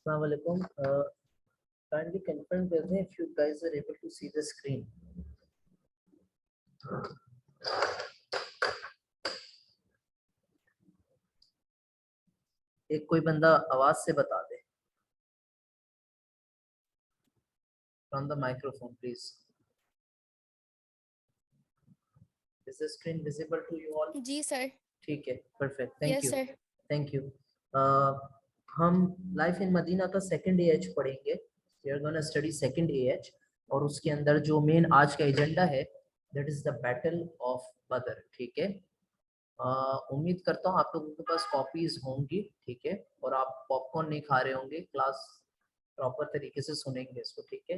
Assalamu alaikum. Kindly confirm with me if you guys are able to see the screen. एक कोई बंदा आवाज से बता दे. From the microphone, please. Is the screen visible to you all? जी sir. ठीक है, perfect. Thank Yes you. sir. Thank you. हम लाइफ इन मदीना का सेकंड AH पढ़ेंगे. We are going to study second AH और उसके अंदर जो मेन आज का एजेंडा है that is the battle of Badr. ठीक है. उम्मीद करता हूँ आप लोगों के पास कॉपीज होंगी. ठीक है. और आप पॉपकॉर्न नहीं खा रहे होंगे. क्लास प्रॉपर तरीके से सुनेंगे इसको. ठीक है.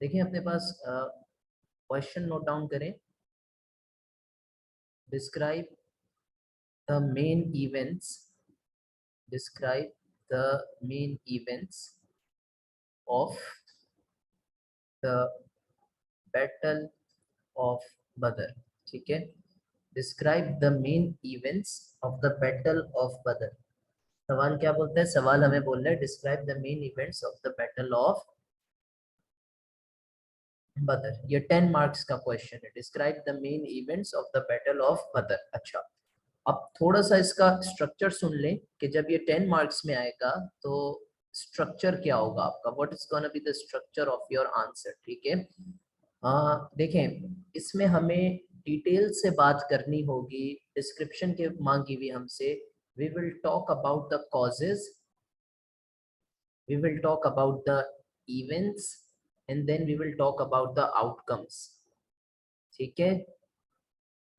देखिए अपने पास क्वेश्चन नोट डाउन करें. Describe the main events. Describe the main events of the battle of Badr. ठीक है. Describe the main events of the battle of Badr. सवाल क्या बोलता है? सवाल हमें बोलना है describe the main events of the battle of Badr. ये 10 मार्क्स का क्वेश्चन है. Describe the main events of the battle of Badr. अच्छा, अब थोड़ा सा इसका स्ट्रक्चर सुन लें कि जब ये 10 मार्क्स में आएगा तो स्ट्रक्चर क्या होगा आपका. What is gonna be the structure of your answer. ठीक है. देखें इसमें हमें डिटेल से बात करनी होगी. डिस्क्रिप्शन के मांगी हुई हमसे. We will talk about the causes, we will talk about the events and then we will talk about the outcomes. ठीक है.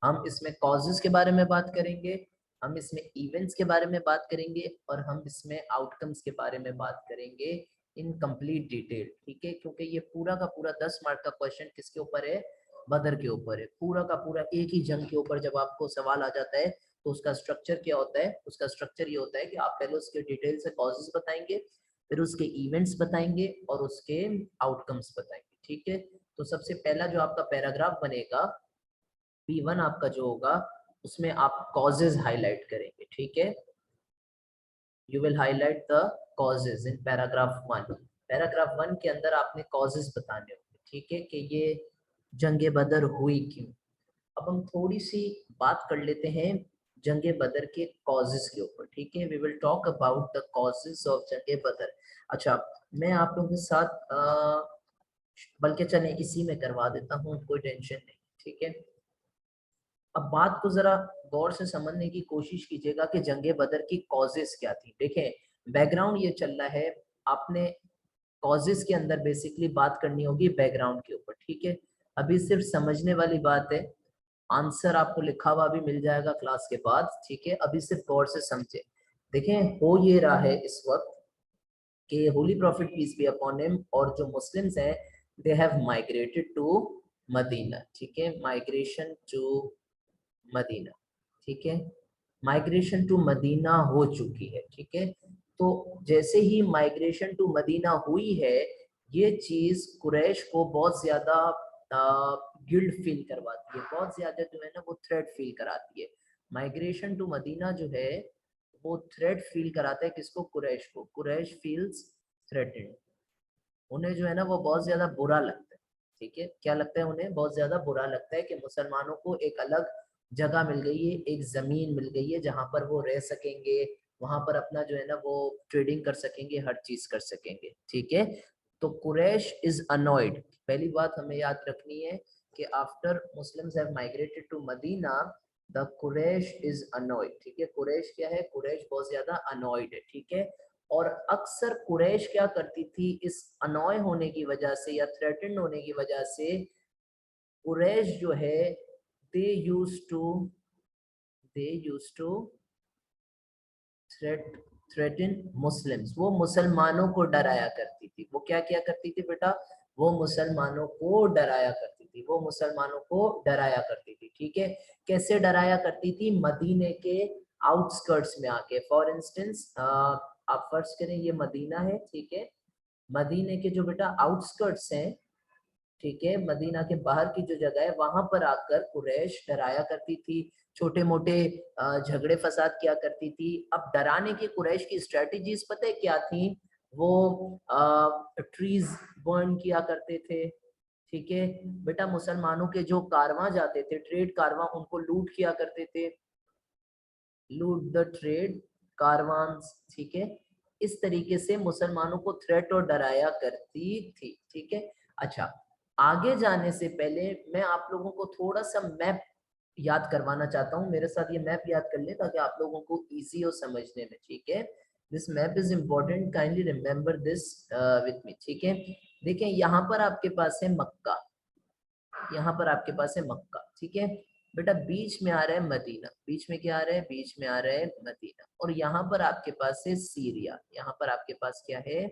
हम इसमें कॉजेस के बारे में बात करेंगे, हम इसमें इवेंट्स के बारे में बात करेंगे और हम इसमें आउटकम्स के बारे में बात करेंगे इन कंप्लीट डिटेल. ठीक है. क्योंकि ये पूरा का पूरा 10 मार्क का क्वेश्चन किसके ऊपर है? बदर के ऊपर है. पूरा का पूरा एक ही जंग के ऊपर जब आपको सवाल आ जाता है तो उसका स्ट्रक्चर क्या होता है? उसका स्ट्रक्चर ये होता है कि आप पहले उसके डिटेल से कॉजेस बताएंगे, फिर उसके इवेंट्स बताएंगे और उसके आउटकम्स बताएंगे. ठीक है. तो सबसे पहला जो आपका पैराग्राफ बनेगा P1 आपका जो होगा उसमें आप कॉजेज हाईलाइट करेंगे. ठीक है. You will highlight the causes in paragraph 1. Paragraph 1 के अंदर आपने कॉजेज बताने होंगे. ठीक है. कि ये जंगे बदर हुई क्यों. अब हम थोड़ी सी बात कर लेते हैं जंगे बदर के कॉजेज के ऊपर. ठीक है. We will talk about the causes of जंगे बदर. अच्छा, मैं आप लोगों के साथ बल्कि चले इसी में करवा देता हूँ, कोई टेंशन नहीं. ठीक है. अब बात को जरा गौर से समझने की कोशिश कीजिएगा कि जंगे बदर की कॉजेस क्या थी. देखें बैकग्राउंड ये चल रहा है. आपने कॉजेस के अंदर बेसिकली बात करनी होगी बैकग्राउंड के ऊपर. ठीक है. अभी सिर्फ समझने वाली बात है. आंसर आपको लिखा हुआ भी मिल जाएगा क्लास के बाद. ठीक है. अभी सिर्फ गौर से समझे. देखें हो ये रहा है इस वक्त कि holy prophet peace be upon him और जो मुस्लिम्स हैं they have migrated to Medina. ठीक है. Migration to Medina. ठीक है. माइग्रेशन टू मदीना हो चुकी है. ठीक है. तो जैसे ही माइग्रेशन टू मदीना हुई है ये चीज कुरैश को बहुत ज्यादा गिल्ट फील करवाती है, बहुत ज्यादा जो है ना वो थ्रेट फील कराती है. माइग्रेशन टू मदीना जो है वो थ्रेट फील कराता है किसको? कुरैश को. Quraysh feels threatened. उन्हें जो है ना वो बहुत ज्यादा बुरा लगता है. ठीक है. क्या लगता है उन्हें? बहुत ज्यादा बुरा लगता है कि मुसलमानों को एक अलग जगह मिल गई है, एक जमीन मिल गई है जहां पर वो रह सकेंगे, वहां पर अपना जो है ना वो ट्रेडिंग कर सकेंगे, हर चीज कर सकेंगे. ठीक है. तो कुरैश इज अनॉयड. पहली बात हमें याद रखनी है कि after Muslims have migrated to Medina the Quraysh is annoyed. ठीक है. कुरैश क्या है? कुरैश बहुत ज्यादा अनॉयड है. ठीक है. और अक्सर कुरैश क्या करती थी इस अनॉय होने की वजह से या थ्रेटेंड होने की वजह से कुरैश जो है they used to threaten Muslims. वो मुसलमानों को डराया करती थी. वो क्या किया करती थी बेटा? वो मुसलमानों को डराया करती थी. वो मुसलमानों को डराया करती थी. ठीक है. कैसे डराया करती थी? मदीने के आउटस्कर्ट्स में आके. फॉर इंस्टेंस आप फर्ज करें ये मदीना है. ठीक है. मदीने के जो बेटा आउटस्कर्ट्स हैं, ठीक है, मदीना के बाहर की जो जगह है वहां पर आकर कुरैश डराया करती थी, छोटे मोटे झगड़े फसाद किया करती थी. अब डराने की कुरैश की स्ट्रेटजीज पता है क्या थी? वो ट्रीज बर्न किया करते थे, ठीक है बेटा। मुसलमानों के जो कारवां जाते थे, ट्रेड कारवां, उनको लूट किया करते थे, लूट द ट्रेड कारवांस, ठीक है। इस तरीके से मुसलमानों को थ्रेट और डराया करती थी, ठीक है। अच्छा, आगे जाने से पहले मैं आप लोगों को थोड़ा सा मैप याद करवाना चाहता हूँ। मेरे साथ ये मैप याद कर ले ताकि आप लोगों को इजी हो समझने में, ठीक है। This map is important, kindly remember this with me, ठीक है। देखें यहाँ पर आपके पास है मक्का, यहाँ पर आपके पास है मक्का, ठीक है बेटा। बीच में आ रहा है मदीना, बीच में क्या आ रहा है, बीच में आ रहा है मदीना। और यहाँ पर आपके पास है सीरिया, यहाँ पर आपके पास क्या है,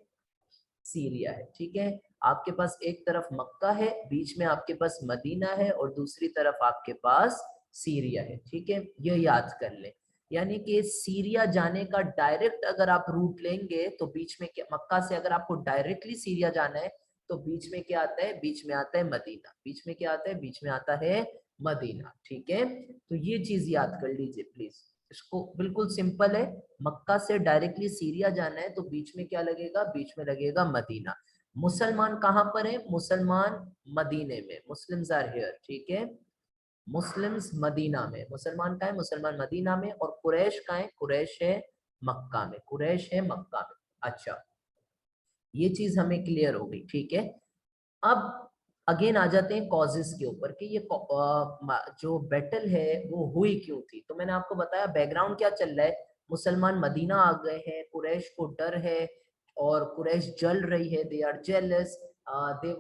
सीरिया है, ठीक है। आपके पास एक तरफ मक्का है, बीच में आपके पास मदीना है, और दूसरी तरफ आपके पास सीरिया है, ठीक है। ये याद कर ले, यानी कि सीरिया जाने का डायरेक्ट अगर आप रूट लेंगे तो बीच में क्या, मक्का से अगर आपको डायरेक्टली सीरिया जाना है तो बीच में क्या आता है, बीच में आता है मदीना, बीच में क्या आता है, बीच में आता है मदीना, ठीक है। तो ये चीज याद कर लीजिए प्लीज, इसको बिल्कुल सिंपल है। मक्का से डायरेक्टली सीरिया जाना है तो बीच में क्या लगेगा, बीच में लगेगा मदीना। मुसलमान कहाँ पर है, मुसलमान मदीने में, मुस्लिम्स आर हियर, ठीक है। मुस्लिम्स मदीना में, मुसलमान कहाँ है, मुसलमान मदीना में। और कुरैश कहाँ है, कुरैश है मक्का में, कुरैश है मक्का में। अच्छा, ये चीज हमें क्लियर हो गई, ठीक है। अब अगेन आ जाते हैं कॉजेस के ऊपर कि ये जो बैटल है वो हुई क्यों थी। तो मैंने आपको बताया बैकग्राउंड क्या चल रहा है, मुसलमान मदीना आ गए हैं, कुरैश को डर है और कुरैश जल रही है, they are jealous, they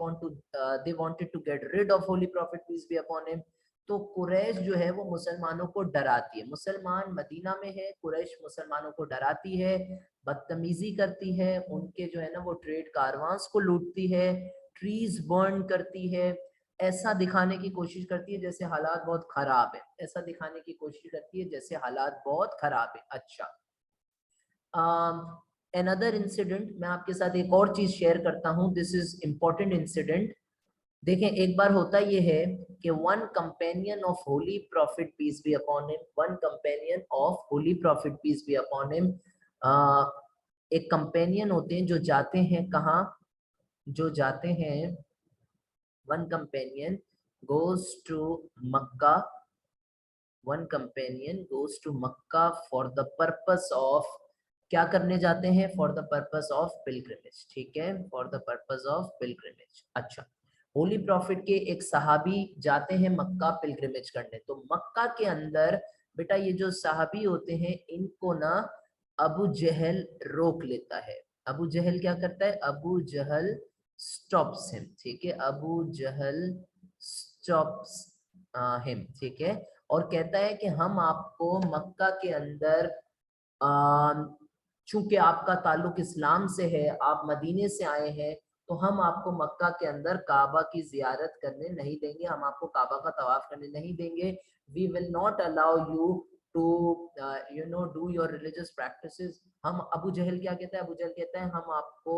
wanted to get rid of holy prophet peace be upon him. तो कुरैश जो है वो मुसलमानों को डराती है, मुसलमान मदीना में है, कुरैश मुसलमानों को डराती है, बदतमीजी करती है, उनके जो है ना वो ट्रेड कारवांस को लूटती है, ट्रीज बर्न करती है, ऐसा दिखाने की कोशिश करती है जैसे हालात बहुत खराब है, ऐसा दिखाने की कोशिश करती है जैसे हालात बहुत खराब है। अच्छा, अनदर इंसिडेंट मैं आपके साथ एक और चीज शेयर करता हूँ, दिस इज इम्पोर्टेंट इंसिडेंट। देखें, एक बार होता ये है कि one companion of holy prophet peace be upon him, one companion of holy prophet peace be upon him, एक कंपेनियन होते हैं जो जाते हैं कहाँ, जो जाते हैं, one companion goes to Makkah, one companion goes to Makkah for the purpose of, क्या करने जाते हैं, for the purpose of pilgrimage, ठीक है, for the purpose of pilgrimage। अच्छा, होली प्रॉफिट के एक सहाबी जाते हैं मक्का पिलग्रिमेज करने। तो मक्का के अंदर बेटा ये जो सहाबी होते हैं इनको ना अबू जहल रोक लेता है। अबू जहल क्या करता है, अबू जहल स्टॉप्स हिम, ठीक है, अबू जहल स्टॉप्स हिम, ठीक है। और कहता है कि हम आपको मक्का के अंदर, चूंकि आपका ताल्लुक इस्लाम से है, आप मदीने से आए हैं, तो हम आपको मक्का के अंदर काबा की जियारत करने नहीं देंगे, हम आपको काबा का तवाफ करने नहीं देंगे। We will not allow you to you know do your religious practices. हम, अबू जहल क्या कहता है, अबू जहल कहता है हम आपको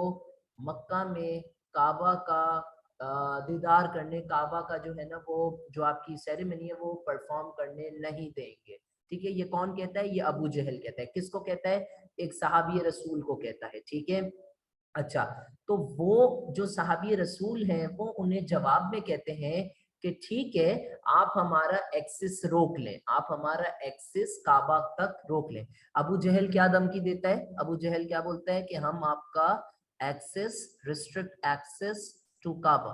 मक्का में काबा का दीदार करने, काबा का जो है ना वो जो आपकी सेरेमनी है वो परफॉर्म करने नहीं देंगे, ठीक है। ये कौन कहता है, ये अबू जहल कहता है। किसको कहता है, एक सहाबी रसूल को कहता है, ठीक है। अच्छा, तो वो जो सहाबी रसूल हैं वो उन्हें जवाब में कहते हैं कि ठीक है, आप हमारा एक्सेस रोक लें, आप हमारा एक्सेस काबा तक रोक लें। अबू जहल क्या धमकी देता है, अबू जहल क्या बोलता है कि हम आपका एक्सेस, रिस्ट्रिक्ट एक्सेस टू काबा,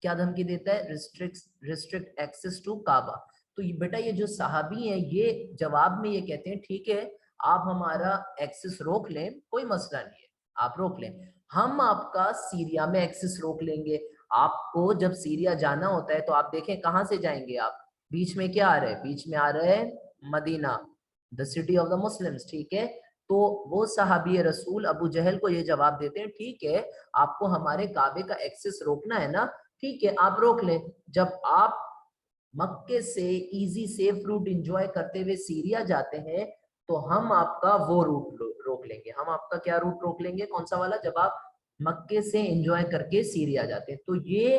क्या धमकी देता है, रिस्ट्रिक्ट एक्सेस टू काबा। तो ये बेटा ये जो सहाबी हैं ये जवाब में ये कहते हैं ठीक है, आप हमारा एक्सेस रोक लें, कोई मसला नहीं है, आप रोक लें, हम आपका सीरिया में एक्सेस रोक लेंगे। आपको जब सीरिया जाना होता है तो आप देखें कहां से जाएंगे आप, बीच में क्या आ रहा है, बीच में आ रहा है Medina, the city of the Muslims, ठीक है। तो वो सहाबी रसूल अबू जहल को ये जवाब देते हैं ठीक है, आपको हमारे काबे का एक्सेस रोकना है ना, ठीक है आप रोक लें। जब आप मक्के से इजी सेफ रूट एंजॉय करते हुए सीरिया जाते हैं तो हम आपका वो रूट रोक लेंगे, हम आपका क्या रूट रोक लेंगे, कौन सा वाला, जब आप मक्के से एंजॉय करके सीरिया जाते हैं। तो ये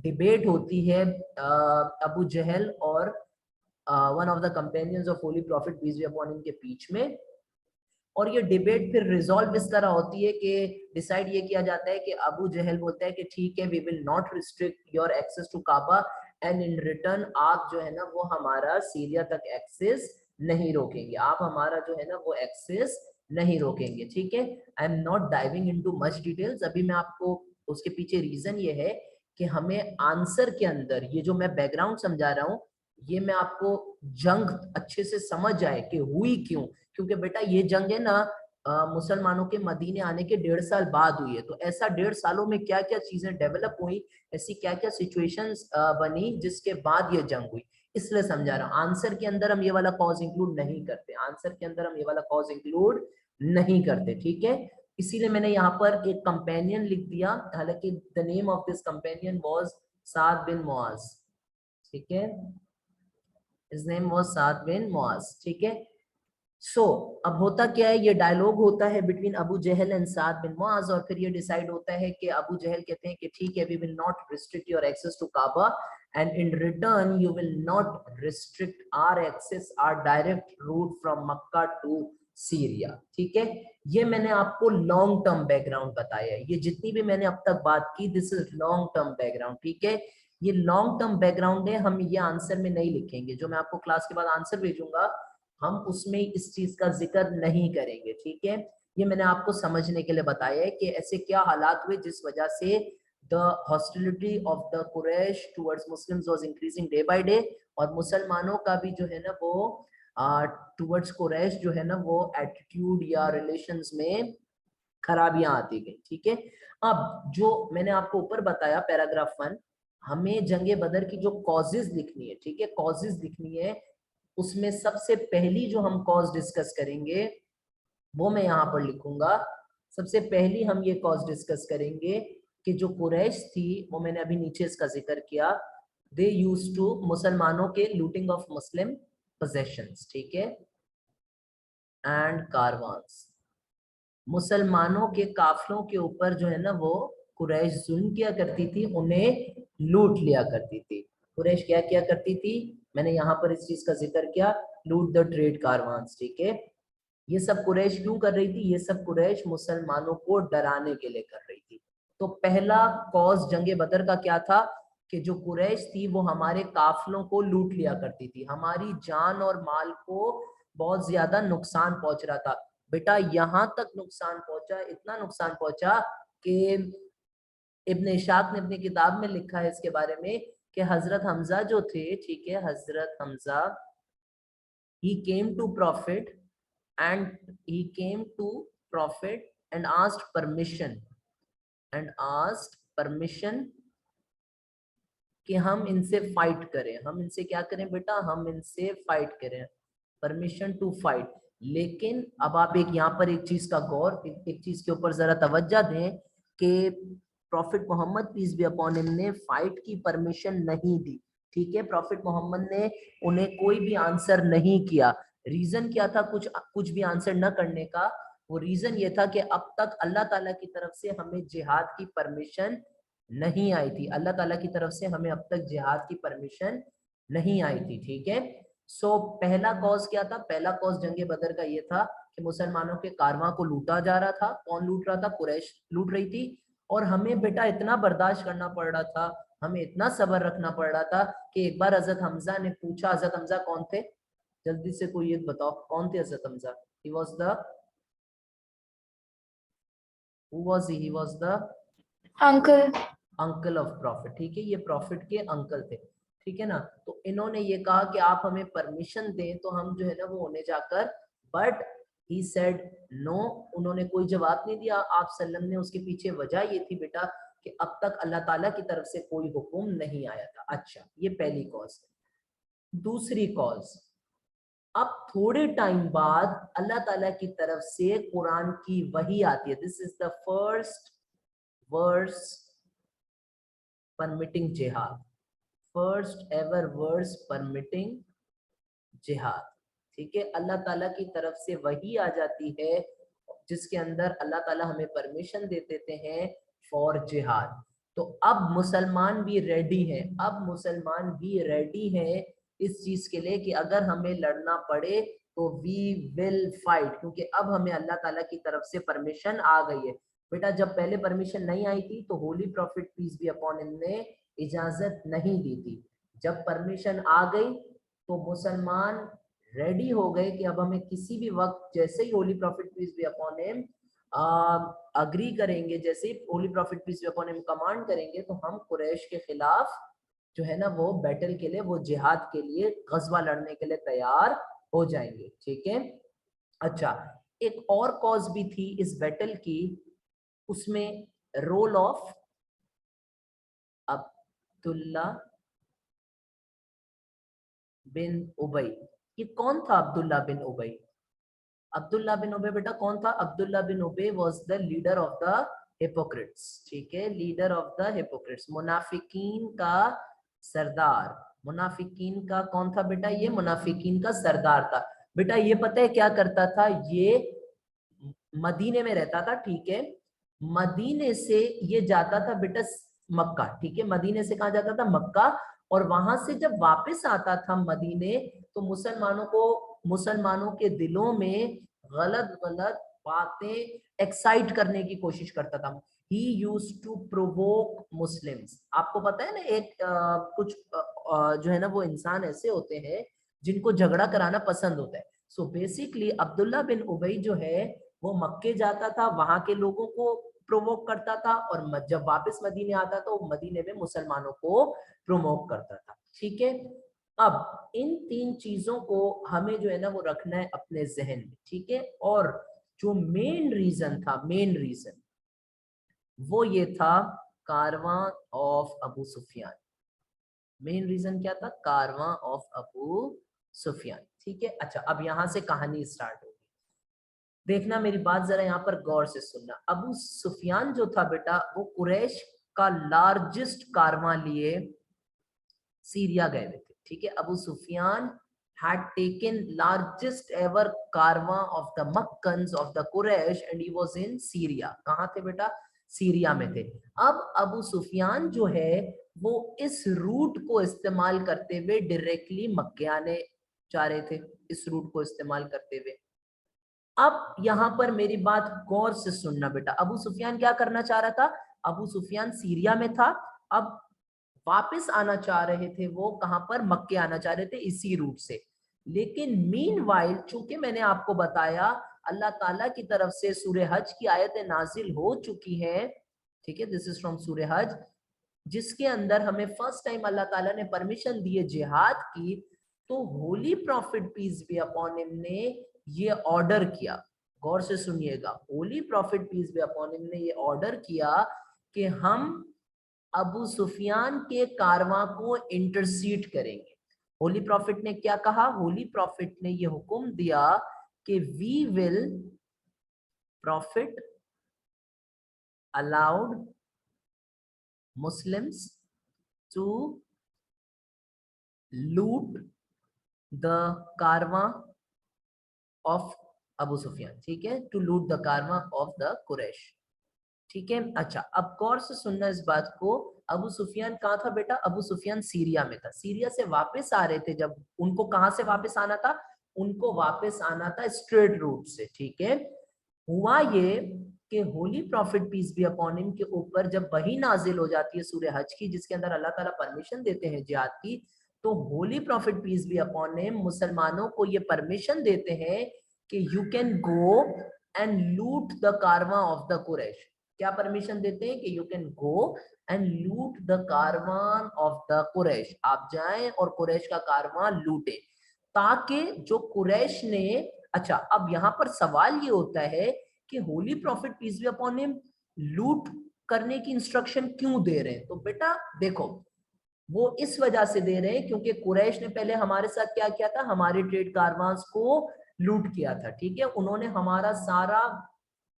डिबेट होती है अबू जहल और one of the companions of holy prophet peace be upon him के बीच में। और ये डिबेट फिर रिजॉल्व इस तरह होती है कि डिसाइड ये किया जाता है कि अबू जहल बोलता है कि ठीक है, we will not restrict your access to Kaaba, and in return आप जो है ना वो हमारा सीरिया तक एक्सेस नहीं रोकेंगे, आप हमारा जो है ना वो एक्सेस नहीं रोकेंगे। ठीक है, I am not diving into much details, अभी मैं आपको उसके पीछे रीजन ये है कि हमें आंसर के अंदर ये जो मैं बैकग्राउंड समझा रहा हूँ, ये मैं आपको जंग अच्छे से समझ आए कि हुई क्यों, क्योंकि बेटा ये जंग है ना मुसलमानों के मदीने आने के 1.5 साल बाद हुई है, तो ऐसा 1.5 सालों में क्या क्या चीजें डेवलप हुई, ऐसी क्या क्या सिचुएशंस बनी जिसके बाद ये जंग हुई, इसलिए समझा रहा हूँ। आंसर के अंदर हम ये वाला कॉज इंक्लूड नहीं करते, आंसर के अंदर हम ये वाला कॉज इंक्लूड नहीं करते। ठीक है, इसीलिए मैंने यहाँ पर एक कंपेनियन लिख दिया, हालांकि the name of this companion was Saad bin Muadh. ठीक है, his name was Saad bin Muadh. ठीक है, अब होता क्या है, ये डायलॉग होता है between Abu Jahl and Saad bin Muaz, और फिर ये डिसाइड होता है कि अबू जहल कहते हैं कि ठीक है, we will not restrict your access to Kaaba, and in return you will not restrict our access, our direct route from Mecca to Syria. ठीक है, ये मैंने आपको लॉन्ग टर्म बैकग्राउंड बताया है, ये जितनी भी मैंने अब तक बात की, this is long term background. ठीक है, ये लॉन्ग टर्म बैकग्राउंड है, हम ये आंसर में नहीं लिखेंगे, जो मैं आपको क्लास के बाद आंसर भेजूंगा हम उसमें इस चीज का जिक्र नहीं करेंगे। ठीक है, ये मैंने आपको समझने के लिए बताया है कि ऐसे क्या हालात हुए जिस वजह से the hostility of the Quraysh towards Muslims was increasing day by day, और मुसलमानों का भी जो है ना वो टुवर्ड्स कुरैश जो है ना वो एटीट्यूड या रिलेशंस में खराबियां आती गई। ठीक है, अब जो मैंने आपको ऊपर बताया पैराग्राफ 1, हमें जंगे बदर की जो कॉजेज लिखनी है, ठीक है, कॉजेज लिखनी है, उसमें सबसे पहली जो हम कॉज डिस्कस करेंगे वो मैं यहाँ पर लिखूंगा। सबसे पहली हम ये कॉज डिस्कस करेंगे कि जो कुरैश थी, वो मैंने अभी नीचे इसका जिक्र किया, दे यूज्ड टू, मुसलमानों के लूटिंग ऑफ मुस्लिम पोजेशंस। ठीक है, एंड कारवांस, मुसलमानों के काफिलों के ऊपर जो है ना वो कुरैश जुल्म किया करती थी, उन्हें लूट लिया करती थी। कुरैश क्या किया करती थी, मैंने यहाँ पर इस चीज का जिक्र किया, लूट द ट्रेड कारवांस। ठीक है, ये सब कुरैश क्यों कर रही थी, ये सब कुरैश मुसलमानों को डराने के लिए कर रही थी। तो पहला कॉज जंगे बदर का क्या था कि जो कुरैश थी वो हमारे काफिलों को लूट लिया करती थी, हमारी जान और माल को बहुत ज्यादा नुकसान पहुंच रहा था। बेटा यहाँ तक नुकसान पहुंचा, इतना नुकसान पहुंचा कि इब्न इशाक ने अपनी किताब में लिखा है इसके बारे में कि हजरत हमजा जो थे, ठीक है, हजरत Hamza, he came to prophet and asked permission कि हम इनसे फाइट करें, हम इनसे क्या करें बेटा, हम इनसे फाइट करें, परमिशन टू फाइट। लेकिन अब आप एक यहाँ पर एक चीज का गौर, एक चीज के ऊपर जरा तवज्जो दें कि prophet Muhammad peace be upon him ने फाइट की परमिशन नहीं दी। ठीक है, प्रॉफिट मोहम्मद ने उन्हें कोई भी आंसर नहीं किया। रीजन क्या था कुछ कुछ भी आंसर न करने का, वो रीजन ये था कि अब तक अल्लाह ताला की तरफ से हमें जिहाद की परमिशन नहीं आई थी, अल्लाह ताला की तरफ से हमें अब तक जिहाद की परमिशन नहीं आई थी। ठीक है, पहला कॉज क्या था, पहला कॉज जंगे बदर का ये था कि मुसलमानों के कारवां को लूटा जा रहा था। कौन लूट रहा था, कुरैश लूट रही थी, और हमें बेटा इतना बर्दाश्त करना पड़ रहा था, हमें इतना सब्र रखना पड़ रहा था कि एक बार हजरत हमजा ने पूछा, हजरत हमजा कौन थे, जल्दी से कोई एक बताओ कौन थे हजरत Hamza, he was the who was he was the uncle of profit. ठीक है, ये प्रॉफिट के अंकल थे। ठीक है ना, तो इन्होंने ये कहा कि आप हमें परमिशन दें तो हम जो है ना वो होने जाकर, बट ही सेड नो, उन्होंने कोई जवाब नहीं दिया। आप सल्लम ने, उसके पीछे वजह ये थी बेटा कि अब तक अल्लाह ताला की तरफ से कोई हुक्म नहीं आया था। अच्छा, ये पहली कॉज। दूसरी कॉज, अब थोड़े टाइम बाद अल्लाह ताला की तरफ से कुरान की वही आती है, this is the first verse permitting jihad, first ever verse permitting jihad। ठीक है, अल्लाह ताला की तरफ से वही आ जाती है जिसके अंदर अल्लाह ताला हमें परमिशन दे देते हैं फॉर जिहाद। तो अब मुसलमान भी रेडी हैं, अब मुसलमान भी रेडी हैं इस चीज के लिए कि अगर हमें लड़ना पड़े तो वी विल फाइट, क्योंकि अब हमें अल्लाह ताला की तरफ से परमिशन आ गई है। बेटा जब पहले परमिशन नहीं आई थी तो holy prophet peace be upon him ने इजाजत नहीं दी थी। जब परमिशन आ गई तो मुसलमान रेडी हो गए कि अब हमें किसी भी वक्त जैसे ही holy prophet peace be upon him agree करेंगे, जैसे ही holy prophet peace be upon him command करेंगे तो हम कुरैश के खिलाफ जो है ना वो बैटल के लिए, वो जिहाद के लिए, गजवा लड़ने के लिए तैयार हो जाएंगे। ठीक है। अच्छा, एक और कॉज भी थी इस बैटल की, उसमें role of Abdullah bin Ubayy. ये कौन था Abdullah bin Ubayy? Abdullah bin Ubayy बेटा कौन था? Abdullah bin Ubayy was the leader of the hypocrites. ठीक है, लीडर ऑफ द हिपोक्रेट्स, मुनाफिकीन का सरदार। मुनाफिकीन का कौन था बेटा? ये मुनाफिकीन का सरदार था। बेटा ये पता है क्या करता था? ये मदीने में रहता था, ठीक है। मदीने से ये जाता था बेटा मक्का, ठीक है। मदीने से कहा जाता था? मक्का। और वहां से जब वापस आता था मदीने तो मुसलमानों के दिलों में गलत गलत बातें एक्साइट करने की कोशिश करता था। ही यूज टू प्रोवोक मुस्लिम्स। आपको पता है ना, एक कुछ जो है ना वो इंसान ऐसे होते हैं जिनको झगड़ा कराना पसंद होता है। सो बेसिकली अब्दुल्ला बिन उबई जो है वो मक्के जाता था, वहां के लोगों को प्रोवोक करता था, और जब वापस मदीने आता था वो मदीने में मुसलमानों को प्रोवोक करता था। ठीक है। अब इन तीन चीजों को हमें जो है ना वो रखना है अपने जहन में। ठीक है। और जो मेन रीजन था, मेन रीजन वो ये था, caravan of Abu Sufyan. Main reason क्या था? Caravan of Abu Sufyan. ठीक है। अच्छा, अब यहां से कहानी स्टार्ट होगी। देखना मेरी बात जरा यहाँ पर गौर से सुनना। अबू सुफियान जो था बेटा वो कुरैश का लार्जेस्ट कारवां लिए सीरिया गए हुए थे। ठीक है। Abu Sufiyan had taken largest ever Karwaan of the Makkans of the Quraysh and he was in Syria। कहाँ थे बेटा? सीरिया में थे। अब अबू सुफियान जो है वो इस रूट को इस्तेमाल करते हुए डायरेक्टली मक्के आने जा रहे थे, इस रूट को इस्तेमाल करते हुए। अब यहां पर मेरी बात गौर से सुनना बेटा। अबू सुफियान क्या करना चाह रहा था? अबू सुफियान सीरिया में था, अब वापस आना चाह रहे थे वो, कहां पर? मक्के आना चाह रहे थे इसी रूट से। लेकिन मीनवाइल चूंकि मैंने आपको बताया अल्लाह ताला की तरफ से सूरह हज की आयतें नाजिल हो चुकी हैं। ठीक है, दिस इज फ्रॉम सूरह हज, जिसके अंदर हमें फर्स्ट टाइम अल्लाह ताला ने परमिशन दी है जिहाद की। तो holy prophet peace be upon him ने ये ऑर्डर किया, गौर से सुनिएगा, holy prophet peace be upon him ने ये ऑर्डर किया कि हम अबू सुफियान के कारवां को इंटरसीड करेंगे। होली प्रॉफिट ने क्या कहा? होली प्रॉफिट ने ये हुक्म दिया कि we will prophet allowed Muslims to loot the caravan of Abu Sufyan. ठीक है, to loot the caravan of the Quraish. ठीक है। अच्छा, अब गौर से सुनना इस बात को। अबू सुफियान कहाँ था बेटा? अबू सुफियान सीरिया में था। सीरिया से वापस आ रहे थे, जब उनको कहां से वापस आना था? उनको वापस आना था स्ट्रेट रूट से। ठीक है। हुआ ये कि holy prophet peace be upon him के ऊपर जब वही नाजिल हो जाती है सूरह हज की, जिसके अंदर अल्लाह ताला परमिशन देते हैं जिहाद की, तो holy prophet peace be upon him मुसलमानों को ये परमिशन देते हैं कि you can go and loot the caravan of the Quraysh. क्या परमिशन देते हैं? कि you can go and loot the caravan of the Quraysh, आप जाएं और कुरैश का कारवां लूटे, ताकि जो कुरैश ने। अच्छा, अब यहाँ पर सवाल ये होता है कि holy prophet peace be upon him लूट करने की इंस्ट्रक्शन क्यों दे रहे हैं? तो बेटा देखो, वो इस वजह से दे रहे हैं क्योंकि कुरैश ने पहले हमारे साथ क्या किया था? हमारे ट्रेड कारवांस को लूट किया था। ठीक है, उन्होंने हमारा सारा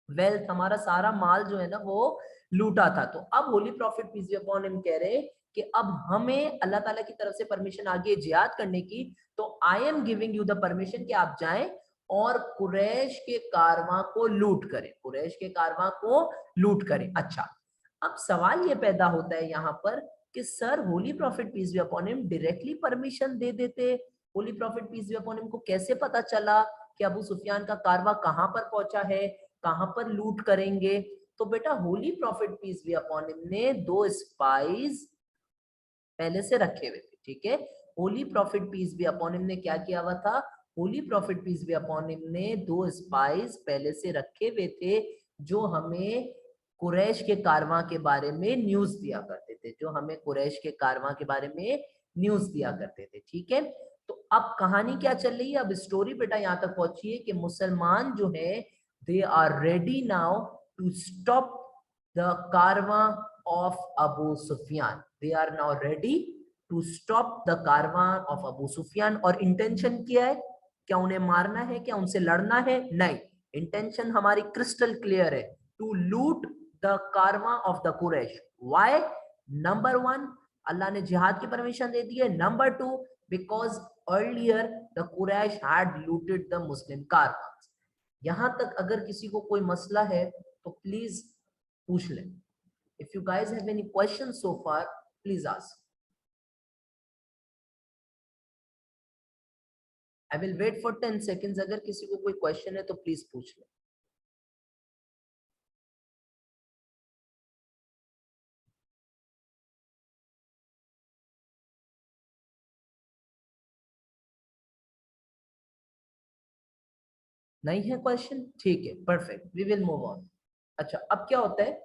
वेल्थ, हमारा सारा माल जो है ना वो लूटा था। तो अब holy prophet peace be upon him कह रहे हैं कि अब हमें अल्लाह ताला की तरफ से परमिशन आ गई है जिहाद करने की, तो I am giving you the permission कि आप जाएं और कुरैश के कारवां को लूट करें, कुरैश के कारवां को लूट करें। अच्छा, अब सवाल ये पैदा होता है यहाँ पर कि sir holy prophet peace be upon him directly permission दे देते, holy prophet peace be upon him को कैसे पता चला कि अबू सुफियान का कारवा कहां पर पहुंचा है, कहां पर लूट करेंगे? तो बेटा holy prophet peace be upon him ने 2 स्पाइस पहले से रखे हुए थे, ठीक है। Holy prophet peace be upon him ने क्या किया हुआ था? Holy prophet peace be upon him ने 2 स्पाइस पहले से रखे हुए थे जो हमें कुरैश के कारवां के बारे में न्यूज दिया करते थे, जो हमें कुरैश के कारवां के बारे में न्यूज दिया करते थे, ठीक है। तो अब कहानी क्या चल रही है? अब स्टोरी बेटा यहाँ तक पहुंची है कि मुसलमान जो है they are ready now to stop the caravan of Abu Sufyan. They are now ready to stop the caravan of Abu Sufyan. और इंटेंशन क्या है? क्या उन्हें मारना है? क्या उनसे लड़ना है? नहीं, इंटेंशन हमारी क्रिस्टल क्लियर है, to loot the caravan of the Quraysh. Why? Number 1, Allah ने जिहाद की परमिशन दे दी है। Number 2, because earlier the Quraysh had looted the Muslim caravan. यहां तक अगर किसी को कोई मसला है तो प्लीज पूछ लें। If you guys have any questions so far, please ask. I will wait for 10 seconds. अगर किसी को कोई question है तो please पूछ लें। नहीं है क्वेश्चन? ठीक है, perfect, we will move on. अच्छा, अब क्या होता है?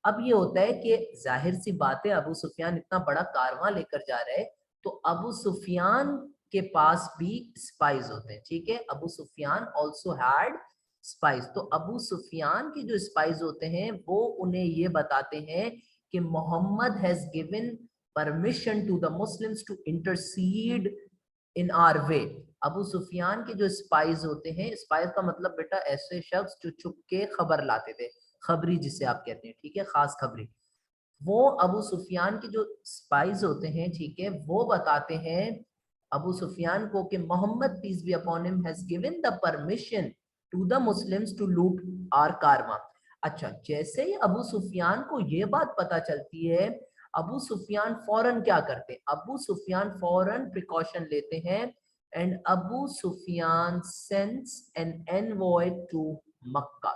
अब ये होता है कि जाहिर सी बात है अबू सुफियान इतना बड़ा कारवां लेकर जा रहे हैं, तो अबू सुफियान के पास भी स्पाइस होते हैं, ठीक है। Abu Sufyan also had spies. तो अबू सुफियान के जो स्पाइस होते हैं वो उन्हें ये बताते हैं कि Muhammad has given permission to the Muslims to intercede in our way. Abu Sufyan के जो स्पाइस होते हैं, स्पाइस का मतलब बेटा ऐसे शख्स जो छुप के खबर लाते थे, खबरी जिसे आप कहते हैं, ठीक है, खास खबरी। वो अबू सुफियान के जो स्पाइस होते हैं, ठीक है, वो बताते हैं अबू सुफियान को कि Muhammad peace be upon him has given the permission to the Muslims to loot our caravan. अच्छा, जैसे ही अबू सुफियान को ये बात पता चलती है, अबू सुफियान फौरन क्या करते हैं? अबू सुफियान फौरन प्रिकॉशन लेते हैं and Abu Sufyan sends an envoy to Mecca.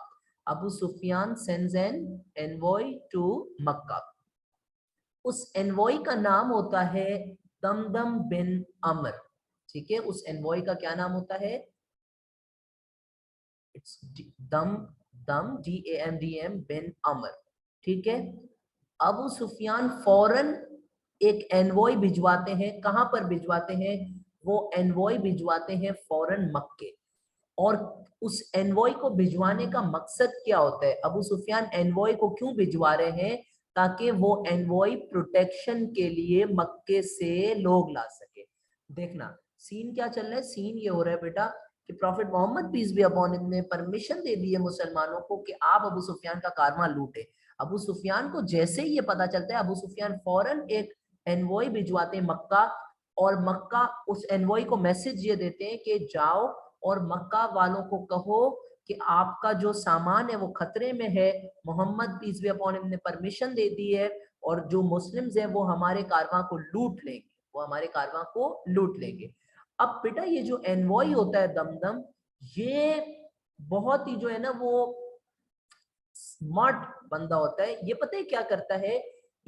Abu Sufyan sends an envoy to Mecca. उस एनवॉय का नाम होता है दमदम बिन अमर, ठीक है। उस एनवॉय का क्या नाम होता है? इट्स दम दम DAMDM बिन अमर, ठीक है। अबू सुफियान फौरन एक एनवॉय भिजवाते हैं। कहां पर भिजवाते हैं? वो एनवॉय भिजवाते हैं फौरन मक्के। और उस एनवॉय को भिजवाने का मकसद क्या होता है? अबू सुफियान एनवॉय को क्यों भिजवा रहे हैं? ताकि वो एनवॉय प्रोटेक्शन के लिए मक्के से लोग ला सके। देखना सीन क्या चल रहा है। सीन ये हो रहा है बेटा कि prophet Muhammad peace be upon him ने परमिशन दे दी है मुसलमानों को कि आप अबू सुफियान का कारवां लूटे। अबू सुफियान को जैसे ही ये पता चलता है, अबू सुफियान फौरन एक एनवॉय भिजवाते हैं मक्का, और मक्का उस एनवॉय को मैसेज ये देते हैं कि जाओ और मक्का वालों को कहो कि आपका जो सामान है वो खतरे में है, Muhammad peace be upon him ने परमिशन दे दी है, और जो मुस्लिम्स हैं वो हमारे कारवां को लूट लेंगे, वो हमारे कारवां को लूट लेंगे। अब बेटा ये जो एनवॉय होता है दमदम, ये बहुत ही जो है ना वो स्मार्ट बंदा होता है। ये पता है क्या करता है?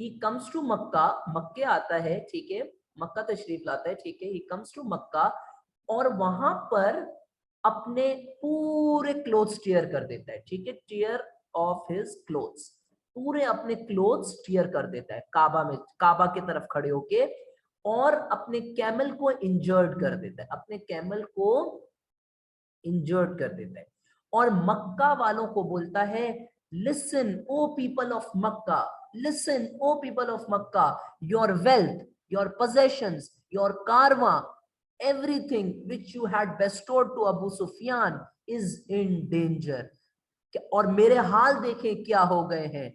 ही कम्स टू मक्का, मक्के आता है, ठीक है, मक्का तशरीफ लाता है, ठीक है, ही कम्स टू मक्का, और वहां पर अपने पूरे क्लोथ्स टीयर कर देता है, ठीक है, टीयर ऑफ हिज क्लोथ्स, पूरे अपने क्लोथ्स टीयर कर देता है काबा में, काबा की तरफ खड़े होके, और अपने कैमल को इंजर्ड कर देता है, अपने कैमल को इंजर्ड कर देता है, और मक्का वालों को बोलता है, listen O people of Mecca, listen O people of Mecca, your wealth, your possessions, your caravan, everything which you had bestowed to Abu Sufyan is in danger। और मेरे हाल देखे क्या हो गए हैं।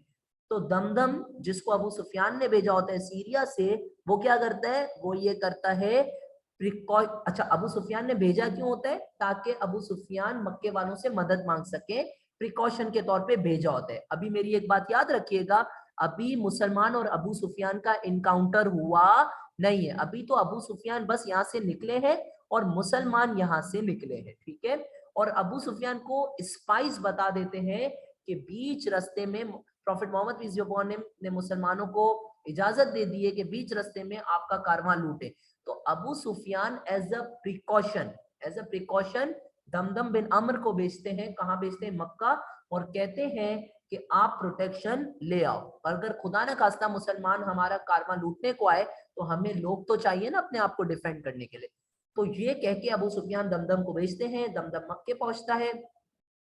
तो दमदम जिसको अबू सुफियान ने भेजा होता है सीरिया से, वो क्या करता है? वो ये करता है अच्छा, अबू सुफियान ने भेजा क्यों होता है? ताकि अबू सुफियान मक्के वालों से मदद मांग सके, प्रिकॉशन के तौर पे भेजा होता है। अभी मेरी एक बात याद रखिएगा, अभी मुसलमान और अबू सुफियान का इनकाउंटर हुआ नहीं है, अभी तो अबू सुफियान बस यहाँ से निकले हैं और मुसलमान यहाँ से निकले हैं, ठीक है। और अबू सुफियान को स्पाइस बता देते हैं कि बीच रास्ते में prophet Muhammad peace be upon him ने मुसलमानों को इजाजत दे दी है कि बीच रास्ते में आपका कारवां लूटे। तो Abu Sufyan as a precaution Damdam bin Amr को भेजते हैं, कहाँ भेजते हैं? मक्का, और कहते हैं कि आप प्रोटेक्शन ले आओ, अगर खुदा न खास्ता मुसलमान हमारा कारवां लूटने को आए तो हमें लोग तो चाहिए ना अपने आप को डिफेंड करने के लिए। तो ये कह के अबू सुफियान दमदम को भेजते हैं, दमदम मक्के पहुंचता है,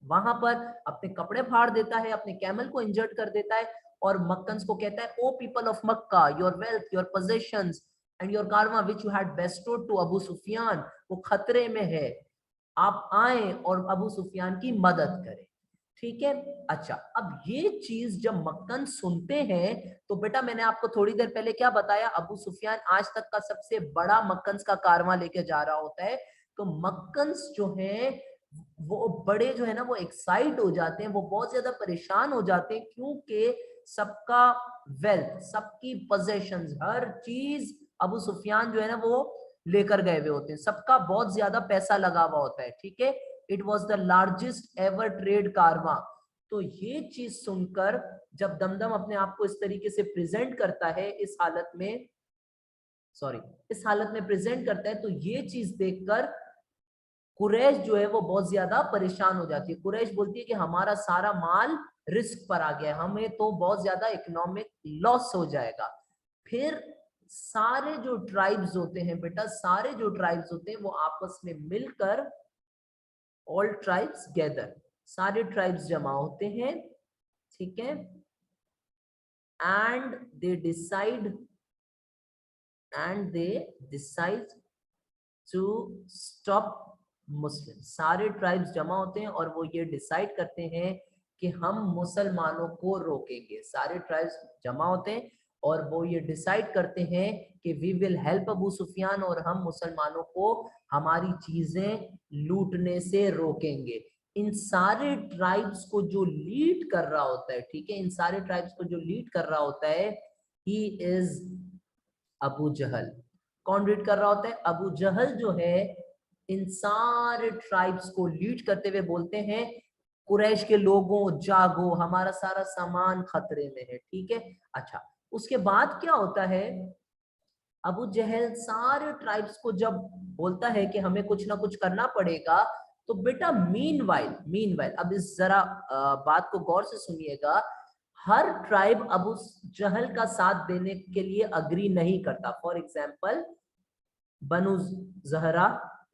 वहां पर अपने कपड़े फाड़ देता है, अपने कैमल को इंजर्ड कर देता है और मक्कन्स को कहता है, O people of Mecca, your wealth, your possessions and your कारवां which you had bestowed to Abu Sufyan वो खतरे में है, आप आए और अबू सुफियान की मदद करें, ठीक है। अच्छा, अब ये चीज जब मक्कन सुनते हैं तो बेटा मैंने आपको थोड़ी देर पहले क्या बताया, अबू सुफियान आज तक का सबसे बड़ा मक्कन्स का कारवां लेके जा रहा होता है। तो मक्कन्स जो है वो बड़े जो है ना वो एक्साइट हो जाते हैं, वो बहुत ज्यादा परेशान हो जाते हैं, क्योंकि सबका वेल्थ, सबकी पोजेशंस, हर चीज अबू सुफियान जो है ना वो लेकर गए हुए होते हैं, सबका बहुत ज्यादा पैसा लगा हुआ होता है, ठीक है। It was the largest ever trade कारवां। तो ये चीज सुनकर जब दमदम अपने आप को इस तरीके से प्रेजेंट करता है, इस हालत में प्रेजेंट करता है, तो ये चीज देखकर कुरैश जो है वो बहुत ज्यादा परेशान हो जाती है। कुरैश बोलती है कि हमारा सारा माल रिस्क पर आ गया है, हमें तो बहुत ज्यादा इकोनॉमिक लॉस हो जाएगा। फिर सारे जो ट्राइब्स होते हैं बेटा, सारे जो ट्राइब्स होते हैं वो आपस में मिलकर, ऑल ट्राइब्स गैदर, सारे ट्राइब्स जमा होते हैं, ठीक है, and they decide to stop Muslim. सारे ट्राइब्स जमा होते हैं और वो ये डिसाइड करते हैं कि हम मुसलमानों को रोकेंगे। सारे ट्राइब्स जमा होते हैं और वो ये डिसाइड करते हैं कि we will help Abu Sufyan, और हम मुसलमानों को हमारी चीजें लूटने से रोकेंगे। इन सारे ट्राइब्स को जो लीड कर रहा होता है, ठीक है, इन सारे ट्राइब्स को जो लीड कर रहा होता है, ही इज अबू जहल। कौन लीड कर रहा होता है? अबू जहल जो है इन सारे ट्राइब्स को लीड करते हुए बोलते हैं, कुरैश के लोगों जागो, हमारा सारा सामान खतरे में है, ठीक है। अच्छा, उसके बाद क्या होता है, अबू जहल सारे ट्राइब्स को जब बोलता है कि हमें कुछ ना कुछ करना पड़ेगा, तो बेटा मीनवाइल अब इस जरा बात को गौर से सुनिएगा, हर ट्राइब अबू जहल का साथ देने के लिए अग्री नहीं करता। For example Banu Zahra,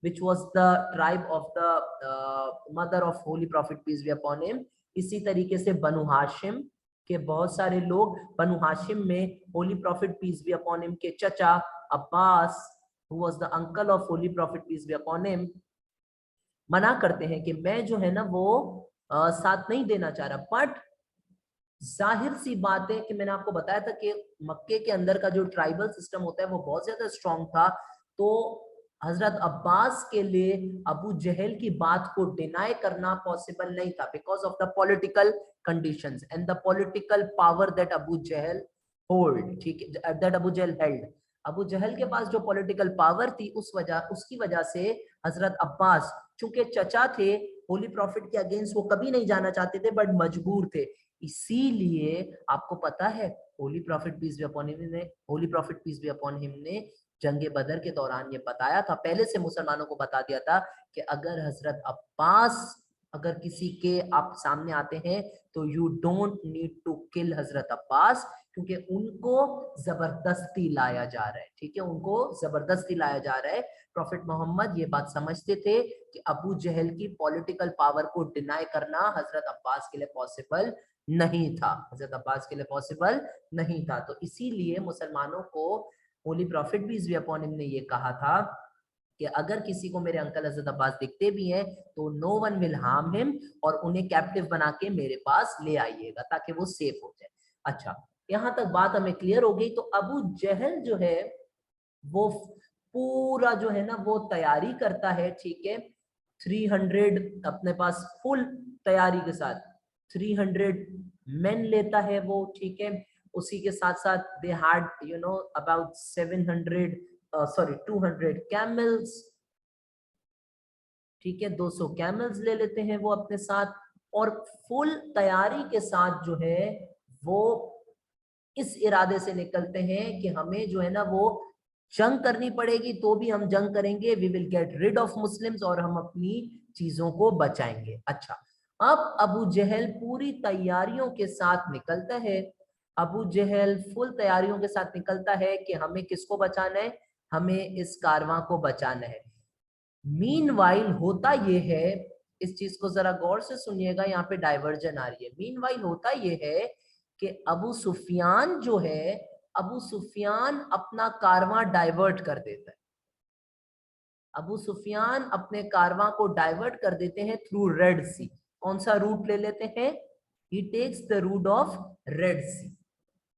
which was the tribe of the mother of holy prophet peace be upon him। इसी तरीके से बनु हाशिम के बहुत सारे लोग, बनु हाशिम में holy prophet peace be upon him के चचा Abbas, who was the uncle of holy prophet peace be upon him, मना करते हैं कि मैं जो है ना वो साथ नहीं देना चाह रहा। बट जाहिर सी बात है कि मैंने आपको बताया था कि मक्के के अंदर का जो ट्राइबल सिस्टम होता है वो बहुत ज्यादा स्ट्रॉन्ग था, तो हजरत अब्बास के लिए अबू जहल की बात को डिनाई करना पॉसिबल नहीं था, because of the political conditions and the political power that Abu Jahl hold, ठीक है, that Abu Jahl held. Abu Jahl के पास जो पॉलिटिकल पावर थी उसकी वजह से हजरत अब्बास चूंकि चचा थे, होली प्रॉफिट के अगेंस्ट वो कभी नहीं जाना चाहते थे, बट मजबूर थे। इसीलिए आपको पता है holy prophet peace be upon him ने जंगे बदर के दौरान ये बताया था, पहले से मुसलमानों को बता दिया था कि अगर हजरत अब्बास अगर किसी के आप सामने आते हैं तो you don't need to kill हजरत अब्बास, क्योंकि उनको जबरदस्ती लाया जा रहा है, ठीक है, उनको जबरदस्ती लाया जा रहा है। प्रॉफिट मोहम्मद ये बात समझते थे कि अबू जहल की पॉलिटिकल पावर को डिनाई करना हजरत अब्बास के लिए पॉसिबल नहीं था, हजरत अब्बास के लिए पॉसिबल नहीं था। तो इसीलिए मुसलमानों को holy prophet peace be upon him ने ये कहा था कि अगर किसी को मेरे अंकल हजरत अब्बास दिखते भी हैं तो no one will harm him, और उन्हें कैप्टिव बना के मेरे पास ले आइएगा ताकि वो सेफ हो जाए। अच्छा, यहाँ तक बात हमें क्लियर हो गई। तो अबू जहल जो है वो पूरा जो है ना वो तैयारी करता है, ठीक है, 300 अपने पास फुल तैयारी के साथ 300 मेन लेता है वो, ठीक है, उसी के साथ साथ दे हैड अबाउट 200 कैमल्स, ठीक है, 200 कैमल्स ले लेते हैं वो अपने साथ, और फुल तैयारी के साथ जो है वो इस इरादे से निकलते हैं कि हमें जो है ना वो जंग करनी पड़ेगी, तो भी हम जंग करेंगे, we will get rid of Muslims, और हम अपनी चीजों को बचाएंगे। अच्छा, अब अबू जहल पूरी तैयारियों के साथ निकलता है, अबू जहल फुल तैयारियों के साथ निकलता है कि हमें किसको बचाना है, हमें इस कारवां को बचाना है। मीनवाइल होता ये है, इस चीज को जरा गौर से सुनिएगा, यहाँ पे डाइवर्जन आ रही है। मीनवाइल होता ये है कि अबू सुफियान जो है, अबू सुफियान अपना कारवां डाइवर्ट कर देता है, अबू सुफियान अपने कारवां को डाइवर्ट कर देते हैं थ्रू रेड सी। कौन सा रूट ले लेते हैं? He takes the route of Red Sea,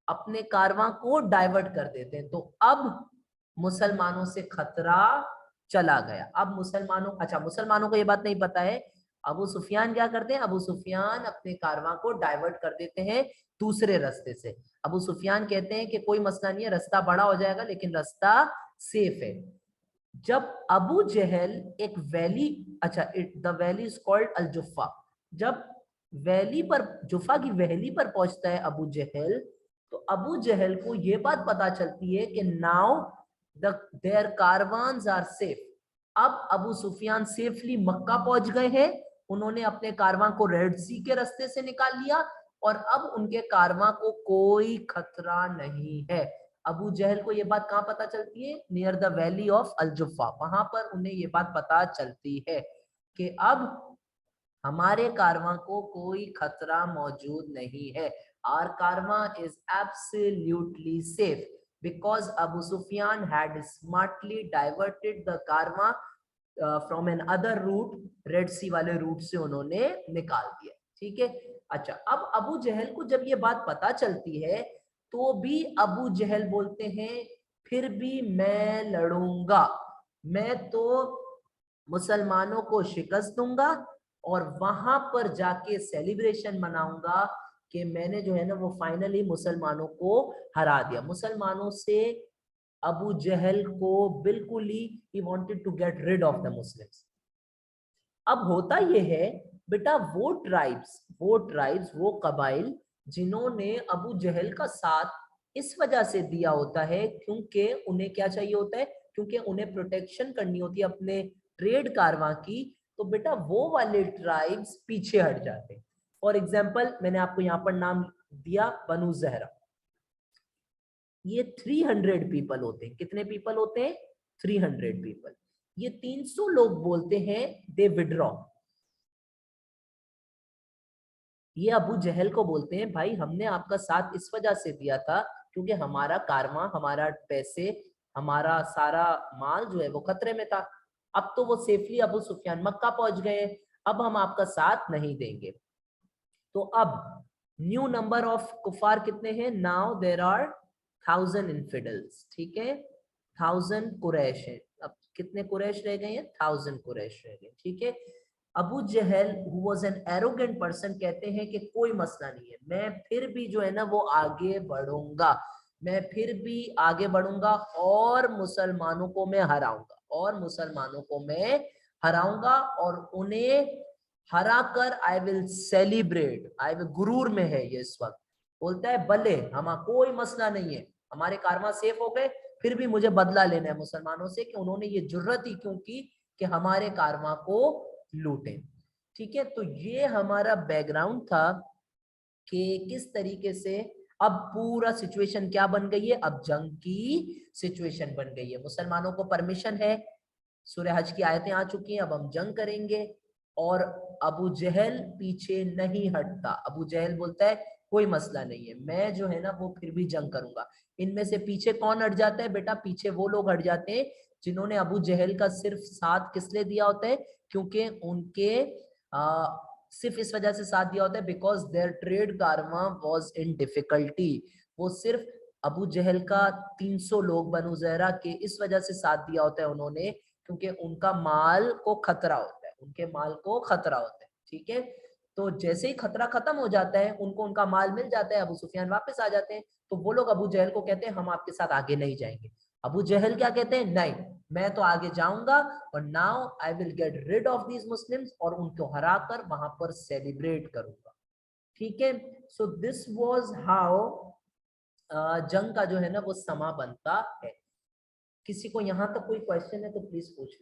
अपने कारवां को डाइवर्ट कर देते हैं। तो अब मुसलमानों से खतरा चला गया। अब मुसलमानों, अच्छा मुसलमानों को ये बात नहीं पता है, अबू सुफियान क्या करते हैं, अबू सुफियान अपने कारवां को डाइवर्ट कर देते हैं दूसरे रास्ते से। अबू सुफियान कहते हैं कि कोई मसला नहीं है, रास्ता बड़ा हो जाएगा लेकिन रास्ता सेफ है। जब अबू जहल एक वैली, अच्छा द वैली इज कॉल्ड अल जुफा, जब वैली पर, जुफा की वैली पर पहुंचता है अबू जहल, तो अबू जहल को ये बात पता चलती है कि नाउ देयर कारवान्स आर सेफ। अब अबू सुफियान सेफली मक्का पहुंच गए हैं, उन्होंने अपने कारवां को रेड सी के रास्ते से निकाल लिया, और अब उनके कारवां को कोई खतरा नहीं है। अबू जहल को ये बात कहाँ पता चलती है? नियर द वैली ऑफ अल जुफा, वहां पर उन्हें ये बात पता चलती है कि अब हमारे कारवां को कोई खतरा मौजूद नहीं है, आर कारवां is absolutely safe because Abu Sufyan had smartly diverted the कारवां from another route, Red Sea वाले रूट से उन्होंने निकाल दिया। ठीक है, अच्छा अब अबू जहल को जब ये बात पता चलती है, तो भी अबू जहल बोलते हैं फिर भी मैं लड़ूंगा, मैं तो मुसलमानों को शिकस्त दूंगा और वहां पर जाके सेलिब्रेशन मनाऊंगा कि मैंने जो है ना वो फाइनली मुसलमानों को हरा दिया। मुसलमानों से अबू जहल को बिल्कुल ही wanted to get rid of the Muslims. अब होता ये है बेटा, वो ट्राइब्स वो कबाइल जिन्होंने अबू जहल का साथ इस वजह से दिया होता है क्योंकि उन्हें क्या चाहिए होता है, क्योंकि उन्हें प्रोटेक्शन करनी होती है अपने ट्रेड कारवां की, तो बेटा वो वाले ट्राइब्स पीछे हट जाते हैं। फॉर एग्जाम्पल मैंने आपको यहाँ पर नाम दिया बनु जहरा, ये 300 पीपल होते हैं। कितने पीपल होते हैं? 300 पीपल। ये 300 लोग बोलते हैं दे विड्रॉ। ये अबू जहल को बोलते हैं भाई हमने आपका साथ इस वजह से दिया था क्योंकि हमारा कारवां, हमारा पैसे, हमारा सारा माल जो है वो खतरे में था। अब तो वो सेफली अबू सुफियान मक्का पहुंच गए, अब हम आपका साथ नहीं देंगे। तो अब न्यू नंबर ऑफ कुफार कितने हैं? नाउ देर आर 1000 इन्फिडल्स, ठीक है, 1000 कुरैश है। अब कितने कुरैश रह गए हैं? 1000 कुरैश रह गए, ठीक है। Abu Jahl who was an arrogant person कहते हैं कि कोई मसला नहीं है, मैं फिर भी जो है ना वो आगे बढ़ूंगा, मैं फिर भी आगे बढ़ूंगा और मुसलमानों को मैं हराऊंगा, और मुसलमानों को मैं हराऊंगा, और उन्हें हरा कर I will celebrate, I will, गुरूर में है ये इस वक्त, बोलता है भले हम, कोई मसला नहीं है, हमारे कारवां सेफ हो गए, फिर भी मुझे बदला लेना है मुसलमानों से कि उन्होंने ये जुर्रत ही क्यों की कि हमारे कारवां को लूटे। ठीक है, तो ये हमारा बैकग्राउंड था कि किस तरीके से अब पूरा सिचुएशन क्या बन गई है, अब जंग की सिचुएशन बन गई है। मुसलमानों को परमिशन है, सूरह हज की आयतें आ चुकी हैं, अब हम जंग करेंगे, और अबू जहल पीछे नहीं हटता। अबू जहल बोलता है कोई मसला नहीं है, मैं जो है ना वो फिर भी जंग करूंगा। इनमें से पीछे कौन हट जाता है बेटा? पीछे वो लोग हट जाते हैं जिन्होंने अबू जहल का सिर्फ साथ किस लिए दिया होता है, क्योंकि उनके सिर्फ इस वजह से साथ दिया होता है because there trade Karwaan was in difficulty. वो सिर्फ अबू जहल का 300 लोग बनु ज़हरा के इस वजह से साथ दिया होता है उन्होंने, क्योंकि उनका माल को खतरा होता है, उनके माल को खतरा होता है। ठीक है, तो जैसे ही खतरा खत्म हो जाता है, उनको उनका माल मिल जाता है, अबू सुफियान वापस आ जाते हैं, तो वो लोग अबू जहल को कहते हैं हम आपके साथ आगे नहीं जाएंगे। अबू जहल क्या कहते हैं, नहीं मैं तो आगे जाऊंगा और now I will get rid of these Muslims, और उनको हराकर वहां पर सेलिब्रेट करूंगा। ठीक है, सो दिस वाज हाउ जंग का जो है ना वो समा बनता है। किसी को यहाँ तक कोई क्वेश्चन है तो प्लीज पूछ लो।